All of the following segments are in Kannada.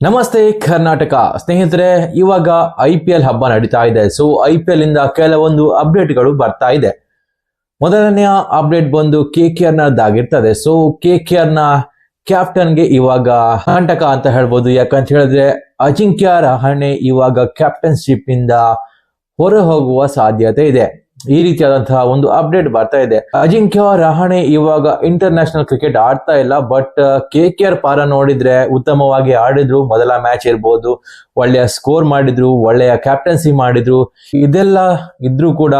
ನಮಸ್ತೆ ಕರ್ನಾಟಕ ಸ್ನೇಹಿತರೆ, ಇವಾಗ IPL ಹಬ್ಬ ನಡೀತಾ ಇದೆ. ಸೊ IPL ಇಂದ ಕೆಲವೊಂದು ಅಪ್ಡೇಟ್ಗಳು ಬರ್ತಾ ಇದೆ. ಮೊದಲನೆಯ ಅಪ್ಡೇಟ್ ಬಂದು KKR ನದ್ದಾಗಿರ್ತದೆ. ಸೊ KKR ನ ಕ್ಯಾಪ್ಟನ್ಗೆ ಇವಾಗ ಕಂಟಕ ಅಂತ ಹೇಳ್ಬೋದು. ಯಾಕಂತ ಹೇಳಿದ್ರೆ ಅಜಿಂಕ್ಯ ರಹಾನೆ ಇವಾಗ ಕ್ಯಾಪ್ಟನ್ಶಿಪ್ ಇಂದ ಹೊರ ಹೋಗುವ ಸಾಧ್ಯತೆ ಇದೆ. ಈ ರೀತಿಯಾದಂತಹ ಒಂದು ಅಪ್ಡೇಟ್ ಬರ್ತಾ ಇದೆ. ಅಜಿಂಕ್ಯ ರಹಾನೆ ಇವಾಗ ಇಂಟರ್ನ್ಯಾಷನಲ್ ಕ್ರಿಕೆಟ್ ಆಡ್ತಾ ಇಲ್ಲ. ಬಟ್ KKR ಪಾರ ನೋಡಿದ್ರೆ ಉತ್ತಮವಾಗಿ ಆಡಿದ್ರು. ಮೊದಲ ಮ್ಯಾಚ್ ಇರ್ಬೋದು, ಒಳ್ಳೆಯ ಸ್ಕೋರ್ ಮಾಡಿದ್ರು, ಒಳ್ಳೆಯ ಕ್ಯಾಪ್ಟನ್ಸಿ ಮಾಡಿದ್ರು. ಇದೆಲ್ಲ ಇದ್ರೂ ಕೂಡ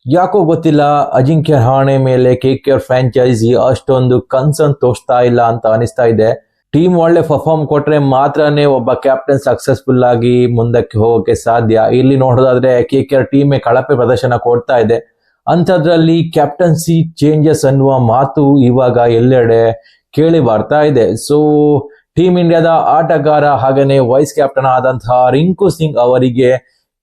ಯಾಕೋ ಗೊತ್ತಿಲ್ಲ, ಅಜಿಂಕ್ಯ ರಹಾನೆ ಮೇಲೆ KKR ಫ್ರಾಂಚೈಸಿ ಅಷ್ಟೊಂದು ಕನ್ಸರ್ನ್ ತೋರಿಸ್ತಾ ಇಲ್ಲ ಅಂತ ಅನಿಸ್ತಾ ಇದೆ. ಟೀಮ್ ಒಳ್ಳೆ ಪರ್ಫಾರ್ಮ್ ಕೊಟ್ರೆ ಮಾತ್ರನೇ ಒಬ್ಬ ಕ್ಯಾಪ್ಟನ್ ಸಕ್ಸಸ್ಫುಲ್ ಆಗಿ ಮುಂದಕ್ಕೆ ಹೋಗೋಕೆ ಸಾಧ್ಯ. ಇಲ್ಲಿ ನೋಡೋದಾದ್ರೆ KKR ಟೀಮೇ ಕಳಪೆ ಪ್ರದರ್ಶನ ಕೊಡ್ತಾ ಇದೆ. ಅಂಥದ್ರಲ್ಲಿ ಕ್ಯಾಪ್ಟನ್ಸಿ ಚೇಂಜಸ್ ಅನ್ನುವ ಮಾತು ಇವಾಗ ಎಲ್ಲೆಡೆ ಕೇಳಿ ಬರ್ತಾ ಇದೆ. ಸೊ ಟೀಮ್ ಇಂಡಿಯಾದ ಆಟಗಾರ ಹಾಗೇನೆ ವೈಸ್ ಕ್ಯಾಪ್ಟನ್ ಆದಂತಹ ರಿಂಕು ಸಿಂಗ್ ಅವರಿಗೆ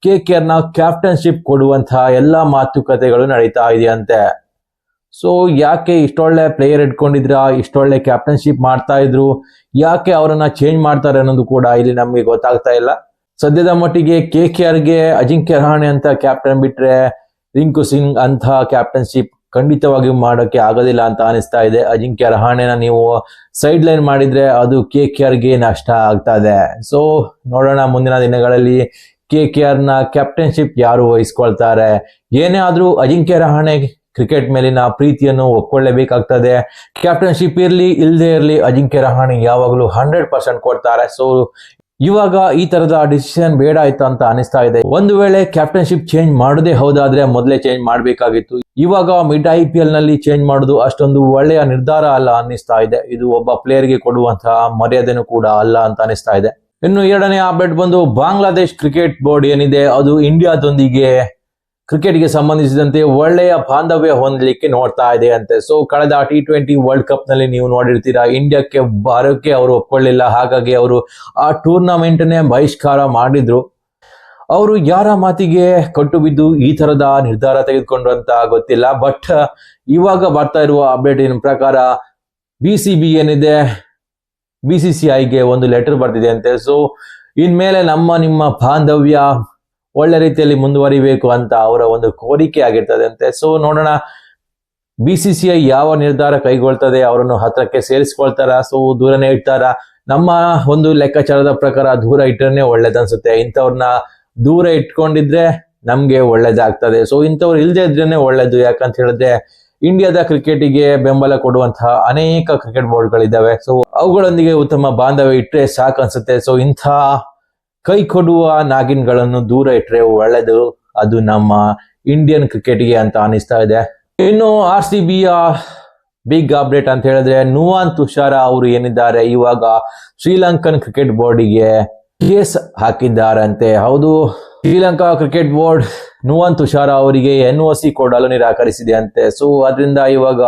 KKR ನ ಕ್ಯಾಪ್ಟನ್ಶಿಪ್ ಕೊಡುವಂತಹ ಎಲ್ಲಾ ಮಾತುಕತೆಗಳು ನಡೀತಾ ಇದೆಯಂತೆ. ಸೊ ಯಾಕೆ ಇಷ್ಟೊಳ್ಳೆ ಪ್ಲೇಯರ್ ಇಟ್ಕೊಂಡಿದ್ರ, ಇಷ್ಟೊಳ್ಳೆ ಕ್ಯಾಪ್ಟನ್ಶಿಪ್ ಮಾಡ್ತಾ ಇದ್ರು, ಯಾಕೆ ಅವರನ್ನ ಚೇಂಜ್ ಮಾಡ್ತಾರೆ ಅನ್ನೋದು ಕೂಡ ಇಲ್ಲಿ ನಮ್ಗೆ ಗೊತ್ತಾಗ್ತಾ ಇಲ್ಲ. ಸದ್ಯದ ಮಟ್ಟಿಗೆ KKRಗೆ ಅಜಿಂಕ್ಯ ರಹಾನೆ ಅಂತ ಕ್ಯಾಪ್ಟನ್ ಬಿಟ್ರೆ ರಿಂಕು ಸಿಂಗ್ ಅಂತ ಕ್ಯಾಪ್ಟನ್ಶಿಪ್ ಖಂಡಿತವಾಗಿಯೂ ಮಾಡೋಕೆ ಆಗೋದಿಲ್ಲ ಅಂತ ಅನಿಸ್ತಾ ಇದೆ. ಅಜಿಂಕ್ಯ ರಹಾನೆನ ನೀವು ಸೈಡ್ ಲೈನ್ ಮಾಡಿದ್ರೆ ಅದು KKRಗೆ ನಷ್ಟ ಆಗ್ತಾ ಇದೆ. ಸೊ ನೋಡೋಣ ಮುಂದಿನ ದಿನಗಳಲ್ಲಿ KKR ನ ಕ್ಯಾಪ್ಟನ್ಶಿಪ್ ಯಾರು ವಹಿಸ್ಕೊಳ್ತಾರೆ. ಏನೇ ಆದ್ರೂ ಅಜಿಂಕ್ಯ ರಹಾನೆ ಕ್ರಿಕೆಟ್ ಮೇಲಿನ ಪ್ರೀತಿಯನ್ನು ಒಪ್ಕೊಳ್ಳೇಬೇಕಾಗ್ತದೆ. ಕ್ಯಾಪ್ಟನ್ಶಿಪ್ ಇರ್ಲಿ ಇಲ್ಲದೆ ಇರ್ಲಿ, ಅಜಿಂಕ್ಯ ರಹಾನೆ ಯಾವಾಗಲೂ 100% ಕೊಡ್ತಾರೆ. ಸೊ ಇವಾಗ ಈ ತರದ ಡಿಸಿಷನ್ ಬೇಡ ಆಯ್ತು ಅಂತ ಅನಿಸ್ತಾ ಇದೆ. ಒಂದು ವೇಳೆ ಕ್ಯಾಪ್ಟನ್ಶಿಪ್ ಚೇಂಜ್ ಮಾಡೋದೇ ಹೌದಾದ್ರೆ ಮೊದಲೇ ಚೇಂಜ್ ಮಾಡಬೇಕಾಗಿತ್ತು. ಇವಾಗ ಮಿಡ್ IPL ನಲ್ಲಿ ಚೇಂಜ್ ಮಾಡೋದು ಅಷ್ಟೊಂದು ಒಳ್ಳೆಯ ನಿರ್ಧಾರ ಅಲ್ಲ ಅನ್ನಿಸ್ತಾ ಇದೆ. ಇದು ಒಬ್ಬ ಪ್ಲೇಯರ್ಗೆ ಕೊಡುವಂತಹ ಮರ್ಯಾದೆನೂ ಕೂಡ ಅಲ್ಲ ಅಂತ ಅನಿಸ್ತಾ ಇದೆ. ಇನ್ನು ಎರಡನೇ ಅಪ್ಡೇಟ್ ಬಂದು ಬಾಂಗ್ಲಾದೇಶ್ ಕ್ರಿಕೆಟ್ ಬೋರ್ಡ್ ಏನಿದೆ ಅದು ಇಂಡಿಯಾದೊಂದಿಗೆ ಕ್ರಿಕೆಟ್ಗೆ ಸಂಬಂಧಿಸಿದಂತೆ ಒಳ್ಳೆಯ ಬಾಂಧವ್ಯ ಹೊಂದಲಿಕ್ಕೆ ನೋಡ್ತಾ ಇದೆ ಅಂತೆ. ಸೊ ಕಳೆದ T20 ವರ್ಲ್ಡ್ ಕಪ್ ನಲ್ಲಿ ನೀವು ನೋಡಿರ್ತೀರಾ, ಇಂಡಿಯಾಕ್ಕೆ ಬರೋಕೆ ಅವರು ಒಪ್ಕೊಳ್ಳಿಲ್ಲ. ಹಾಗಾಗಿ ಅವರು ಆ ಟೂರ್ನಮೆಂಟ್ ನೇ ಬಹಿಷ್ಕಾರ ಮಾಡಿದ್ರು. ಅವರು ಯಾರ ಮಾತಿಗೆ ಕಟ್ಟು ಬಿದ್ದು ಈ ತರದ ನಿರ್ಧಾರ ತೆಗೆದುಕೊಂಡ್ರು ಅಂತ ಗೊತ್ತಿಲ್ಲ. ಬಟ್ ಇವಾಗ ಬರ್ತಾ ಇರುವ ಅಪ್ಡೇಟಿನ ಪ್ರಕಾರ BCB ಏನಿದೆ BCCIಗೆ ಒಂದು ಲೆಟರ್ ಬರ್ತಿದೆ ಅಂತೆ. ಸೊ ಇನ್ಮೇಲೆ ನಿಮ್ಮ ಬಾಂಧವ್ಯ ಒಳ್ಳೆ ರೀತಿಯಲ್ಲಿ ಮುಂದುವರಿಬೇಕು ಅಂತ ಅವರ ಒಂದು ಕೋರಿಕೆ ಆಗಿರ್ತದೆ ಅಂತೆ. ಸೊ ನೋಡೋಣ BCCI ಯಾವ ನಿರ್ಧಾರ ಕೈಗೊಳ್ತದೆ, ಅವರನ್ನು ಹತ್ರಕ್ಕೆ ಸೇರಿಸ್ಕೊಳ್ತಾರ, ಸೊ ದೂರನೇ ಇಡ್ತಾರ. ನಮ್ಮ ಒಂದು ಲೆಕ್ಕಾಚಾರದ ಪ್ರಕಾರ ದೂರ ಇಟ್ಟರೆ ಒಳ್ಳೇದನ್ಸುತ್ತೆ. ಇಂಥವ್ರನ್ನ ದೂರ ಇಟ್ಕೊಂಡಿದ್ರೆ ನಮ್ಗೆ ಒಳ್ಳೇದಾಗ್ತದೆ. ಸೊ ಇಂಥವ್ರು ಇಲ್ದೇ ಇದ್ರೇನೆ ಒಳ್ಳೇದು. ಯಾಕಂತ ಹೇಳಿದ್ರೆ ಇಂಡಿಯಾದ ಕ್ರಿಕೆಟಿಗೆ ಬೆಂಬಲ ಕೊಡುವಂತಹ ಅನೇಕ ಕ್ರಿಕೆಟ್ ಬೋರ್ಡ್ಗಳಿದ್ದಾವೆ. ಸೊ ಅವುಗಳೊಂದಿಗೆ ಉತ್ತಮ ಬಾಂಧವ್ಯ ಇಟ್ಟರೆ ಸಾಕನ್ಸುತ್ತೆ. ಸೊ ಇಂಥ ಕೈ ಕೊಡುವ ನಾಗಿನ್ಗಳನ್ನು ದೂರ ಇಟ್ರೆ ಒಳ್ಳೇದು, ಅದು ನಮ್ಮ ಇಂಡಿಯನ್ ಕ್ರಿಕೆಟ್ಗೆ ಅಂತ ಅನಿಸ್ತಾ ಇದೆ. ಇನ್ನು RCBಯ ಬಿಗ್ ಅಪ್ಡೇಟ್ ಅಂತ ಹೇಳಿದ್ರೆ ನುವಾನ್ ತುಷಾರ ಅವರು ಏನಿದ್ದಾರೆ ಇವಾಗ ಶ್ರೀಲಂಕನ್ ಕ್ರಿಕೆಟ್ ಬೋರ್ಡಿಗೆ ಕೇಸ್ ಹಾಕಿದ್ದಾರಂತೆ. ಹೌದು, Sri Lanka cricket board Nuvan Tushar ಅವರಿಗೆ NOC ಕೊಡಲು ನಿರಾಕರಿಸಿದೆ ಅಂತೆ. ಸೊ ಅದರಿಂದ ಇವಾಗ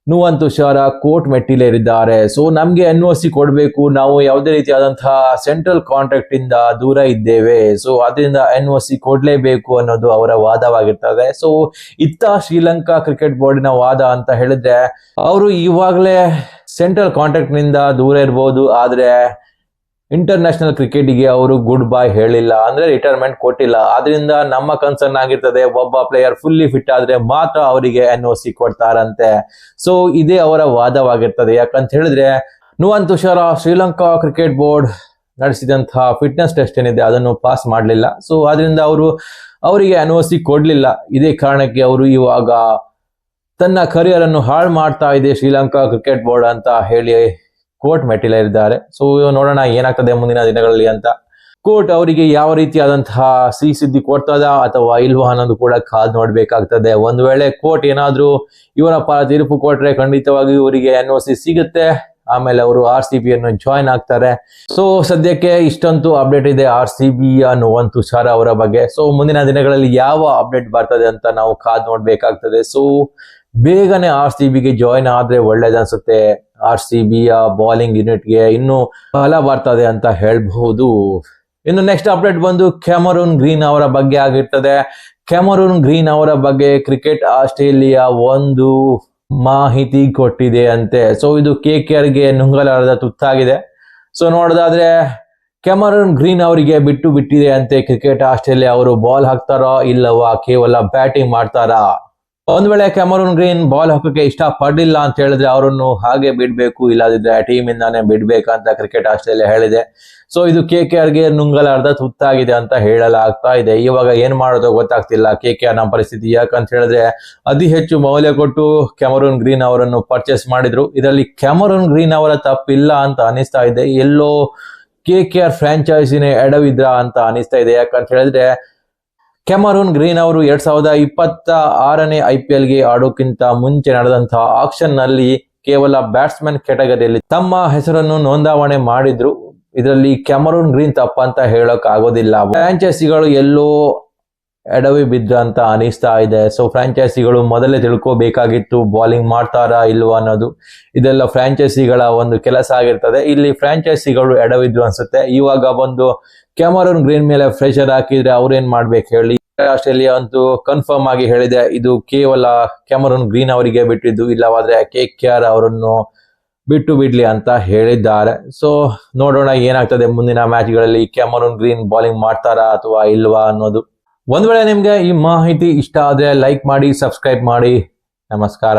ನುವಾನ್ ತುಷಾರ ಕೋರ್ಟ್ ಮೆಟ್ಟಿಲೇರಿದ್ದಾರೆ. ಸೊ ನಮ್ಗೆ NOC ಕೊಡಬೇಕು, ನಾವು ಯಾವುದೇ ರೀತಿಯಾದಂತಹ ಸೆಂಟ್ರಲ್ ಕಾಂಟ್ರಾಕ್ಟ್ ಇಂದ ದೂರ ಇದ್ದೇವೆ. ಸೊ ಅದರಿಂದ NOC ಕೊಡ್ಲೇಬೇಕು ಅನ್ನೋದು ಅವರ ವಾದವಾಗಿರ್ತದೆ. ಸೊ ಇತ್ತ ಶ್ರೀಲಂಕಾ ಕ್ರಿಕೆಟ್ ಬೋರ್ಡಿನ ವಾದ ಅಂತ ಹೇಳಿದ್ರೆ ಅವರು ಇವಾಗಲೇ ಸೆಂಟ್ರಲ್ ಕಾಂಟ್ರಾಕ್ಟ್ ನಿಂದ ದೂರ ಇರಬಹುದು, ಆದ್ರೆ ಇಂಟರ್ನ್ಯಾಷನಲ್ ಕ್ರಿಕೆಟ್ಗೆ ಅವರು ಗುಡ್ ಬೈ ಹೇಳಿಲ್ಲ, ಅಂದ್ರೆ ರಿಟೈರ್ಮೆಂಟ್ ಕೊಟ್ಟಿಲ್ಲ. ಆದ್ರಿಂದ ನಮ್ಮ ಕನ್ಸರ್ನ್ ಆಗಿರ್ತದೆ ಒಬ್ಬ ಪ್ಲೇಯರ್ ಫುಲ್ಲಿ ಫಿಟ್ ಆದ್ರೆ ಮಾತ್ರ ಅವರಿಗೆ NOC ಕೊಡ್ತಾರಂತೆ. ಸೊ ಇದೇ ಅವರ ವಾದವಾಗಿರ್ತದೆ. ಯಾಕಂತ ಹೇಳಿದ್ರೆ ನುವಾನ್ ತುಷಾರ ಶ್ರೀಲಂಕಾ ಕ್ರಿಕೆಟ್ ಬೋರ್ಡ್ ನಡೆಸಿದಂತಹ ಫಿಟ್ನೆಸ್ ಟೆಸ್ಟ್ ಏನಿದೆ ಅದನ್ನು ಪಾಸ್ ಮಾಡಲಿಲ್ಲ. ಸೊ ಆದ್ರಿಂದ ಅವರಿಗೆ NOC ಕೊಡ್ಲಿಲ್ಲ. ಇದೇ ಕಾರಣಕ್ಕೆ ಅವರು ಇವಾಗ ತನ್ನ ಕರಿಯರ್ ಅನ್ನು ಹಾಳು ಮಾಡ್ತಾ ಇದೆ ಶ್ರೀಲಂಕಾ ಕ್ರಿಕೆಟ್ ಬೋರ್ಡ್ ಅಂತ ಹೇಳಿ ಕೋರ್ಟ್ ಮೆಟ್ಟಿಲೇರಿದ್ದಾರೆ. ಸೊ ನೋಡೋಣ ಏನಾಗ್ತದೆ ಮುಂದಿನ ದಿನಗಳಲ್ಲಿ ಅಂತ. ಕೋರ್ಟ್ ಅವರಿಗೆ ಯಾವ ರೀತಿಯಾದಂತಹ ಸಿಹಿ ಸುದ್ದಿ ಕೊಡ್ತದ ಅಥವಾ ಇಲ್ವಾ ಅನ್ನೋದು ಕೂಡ ಕಾದ್ ನೋಡ್ಬೇಕಾಗ್ತದೆ. ಒಂದು ವೇಳೆ ಕೋರ್ಟ್ ಏನಾದ್ರೂ ಇವರ ಪರ ತೀರ್ಪು ಕೊಟ್ರೆ ಖಂಡಿತವಾಗಿ ಇವರಿಗೆ NOC ಸಿಗುತ್ತೆ. ಆಮೇಲೆ ಅವರು RCBಯನ್ನು ಜಾಯ್ನ್ ಆಗ್ತಾರೆ. ಸೊ ಸದ್ಯಕ್ಕೆ ಇಷ್ಟಂತೂ ಅಪ್ಡೇಟ್ ಇದೆ RCBಯ ನುವಾನ್ ತುಷಾರ ಅವರ ಬಗ್ಗೆ. ಸೊ ಮುಂದಿನ ದಿನಗಳಲ್ಲಿ ಯಾವ ಅಪ್ಡೇಟ್ ಬರ್ತದೆ ಅಂತ ನಾವು ಕಾದ್ ನೋಡ್ಬೇಕಾಗ್ತದೆ. ಸೊ ಬೇಗನೆ RCBಗೆ ಜಾಯ್ನ್ ಆದ್ರೆ ಒಳ್ಳೇದನ್ಸುತ್ತೆ. RCBಯ ಬೌಲಿಂಗ್ ಯೂನಿಟ್ಗೆ ಇನ್ನೂ ಬಲ ಬರ್ತದೆ ಅಂತ ಹೇಳ್ಬಹುದು. ಇನ್ನು ನೆಕ್ಸ್ಟ್ ಅಪ್ಡೇಟ್ ಬಂದು ಕ್ಯಾಮರೂನ್ ಗ್ರೀನ್ ಅವರ ಬಗ್ಗೆ ಆಗಿರ್ತದೆ. ಕ್ಯಾಮರೂನ್ ಗ್ರೀನ್ ಅವರ ಬಗ್ಗೆ ಕ್ರಿಕೆಟ್ ಆಸ್ಟ್ರೇಲಿಯಾ ಒಂದು ಮಾಹಿತಿ ಕೊಟ್ಟಿದೆ ಅಂತೆ. ಸೊ ಇದು KKRಗೆ ನುಂಗಲಾರದ ತುತ್ತಾಗಿದೆ. ಸೊ ನೋಡೋದಾದ್ರೆ ಕ್ಯಾಮರನ್ ಗ್ರೀನ್ ಅವರಿಗೆ ಬಿಟ್ಟಿದೆ ಅಂತೆ ಕ್ರಿಕೆಟ್ ಆಸ್ಟ್ರೇಲಿಯಾ. ಅವರು ಬಾಲ್ ಹಾಕ್ತಾರಾ ಇಲ್ಲವಾ ಕೇವಲ ಬ್ಯಾಟಿಂಗ್ ಮಾಡ್ತಾರಾ? ಒಂದ್ ವೇಳೆ ಕ್ಯಾಮರನ್ ಗ್ರೀನ್ ಬಾಲ್ ಹಾಕೋಕೆ ಇಷ್ಟ ಪಡ್ಲಿಲ್ಲ ಅಂತ ಹೇಳಿದ್ರೆ ಅವರನ್ನು ಹಾಗೆ ಬಿಡ್ಬೇಕು, ಇಲ್ಲದಿದ್ರೆ ಟೀಮ್ ಇಂದಾನೆ ಬಿಡ್ಬೇಕಂತ ಕ್ರಿಕೆಟ್ ಆಸ್ಟ್ರೇಲಿಯಾ ಹೇಳಿದೆ. ಸೊ ಇದು KKR ಗೆ ನುಂಗಲಾರ್ದ ತುತ್ತಾಗಿದೆ ಅಂತ ಹೇಳಲಾಗ್ತಾ ಇದೆ. ಇವಾಗ ಏನ್ ಮಾಡೋದು ಗೊತ್ತಾಗ್ತಿಲ್ಲ KKR ನ ಪರಿಸ್ಥಿತಿ. ಯಾಕಂತ ಹೇಳಿದ್ರೆ ಅತಿ ಹೆಚ್ಚು ಮೌಲ್ಯ ಕೊಟ್ಟು ಕ್ಯಾಮರನ್ ಗ್ರೀನ್ ಅವರನ್ನು ಪರ್ಚೇಸ್ ಮಾಡಿದ್ರು. ಇದರಲ್ಲಿ ಕ್ಯಾಮರನ್ ಗ್ರೀನ್ ಅವರ ತಪ್ಪಿಲ್ಲ ಅಂತ ಅನಿಸ್ತಾ ಇದೆ. ಎಲ್ಲೋ KKR ಫ್ರಾಂಚೈಸಿನೇ ಎಡವಿದ್ರ ಅಂತ ಅನಿಸ್ತಾ ಇದೆ. ಯಾಕಂತ ಹೇಳಿದ್ರೆ ಕ್ಯಾಮರನ್ ಗ್ರೀನ್ ಅವರು 2026ನೇ IPL ಗೆ ಆಡೋಕ್ಕಿಂತ ಮುಂಚೆ ನಡೆದಂತಹ ಆಕ್ಷನ್ ನಲ್ಲಿ ಕೇವಲ ಬ್ಯಾಟ್ಸ್ಮನ್ ಕ್ಯಾಟಗರಿಯಲ್ಲಿ ತಮ್ಮ ಹೆಸರನ್ನು ನೋಂದಾವಣೆ ಮಾಡಿದ್ರು. ಇದರಲ್ಲಿ ಕ್ಯಾಮರನ್ ಗ್ರೀನ್ ತಪ್ಪಂತ ಹೇಳಕ್ ಆಗೋದಿಲ್ಲ. ಫ್ರಾಂಚೈಸಿಗಳು ಎಲ್ಲೋ ಎಡವಿ ಬಿದ್ರ ಅಂತ ಅನಿಸ್ತಾ ಇದೆ. ಸೊ ಫ್ರಾಂಚೈಸಿಗಳು ಮೊದಲೇ ತಿಳ್ಕೋಬೇಕಾಗಿತ್ತು ಬಾಲಿಂಗ್ ಮಾಡ್ತಾರಾ ಇಲ್ವಾ ಅನ್ನೋದು. ಇದೆಲ್ಲ ಫ್ರಾಂಚೈಸಿಗಳ ಒಂದು ಕೆಲಸ ಆಗಿರ್ತದೆ. ಇಲ್ಲಿ ಫ್ರಾಂಚೈಸಿಗಳು ಎಡವಿದ್ರು ಅನ್ಸುತ್ತೆ. ಇವಾಗ ಬಂದು ಕ್ಯಾಮರನ್ ಗ್ರೀನ್ ಮೇಲೆ ಪ್ರೆಷರ್ ಹಾಕಿದ್ರೆ ಅವ್ರೇನ್ ಮಾಡ್ಬೇಕು ಹೇಳಿ. ಆಸ್ಟ್ರೇಲಿಯಾ ಅಂತೂ ಕನ್ಫರ್ಮ್ ಆಗಿ ಹೇಳಿದೆ ಇದು ಕೇವಲ ಕ್ಯಾಮರನ್ ಗ್ರೀನ್ ಅವರಿಗೆ ಬಿಟ್ಟಿದ್ದು, ಇಲ್ಲವಾದ್ರೆ KKR ಅವರನ್ನು ಬಿಡ್ಲಿ ಅಂತ ಹೇಳಿದ್ದಾರೆ. ಸೊ ನೋಡೋಣ ಏನಾಗ್ತದೆ ಮುಂದಿನ ಮ್ಯಾಚ್ಗಳಲ್ಲಿ. ಕ್ಯಾಮರನ್ ಗ್ರೀನ್ ಬಾಲಿಂಗ್ ಮಾಡ್ತಾರಾ ಅಥವಾ ಇಲ್ವಾ ಅನ್ನೋದು. ಒಂದ್ ವೇಳೆ ನಿಮ್ಗೆ ಈ ಮಾಹಿತಿ ಇಷ್ಟ ಆದ್ರೆ ಲೈಕ್ ಮಾಡಿ, ಸಬ್ಸ್ಕ್ರೈಬ್ ಮಾಡಿ. ನಮಸ್ಕಾರ.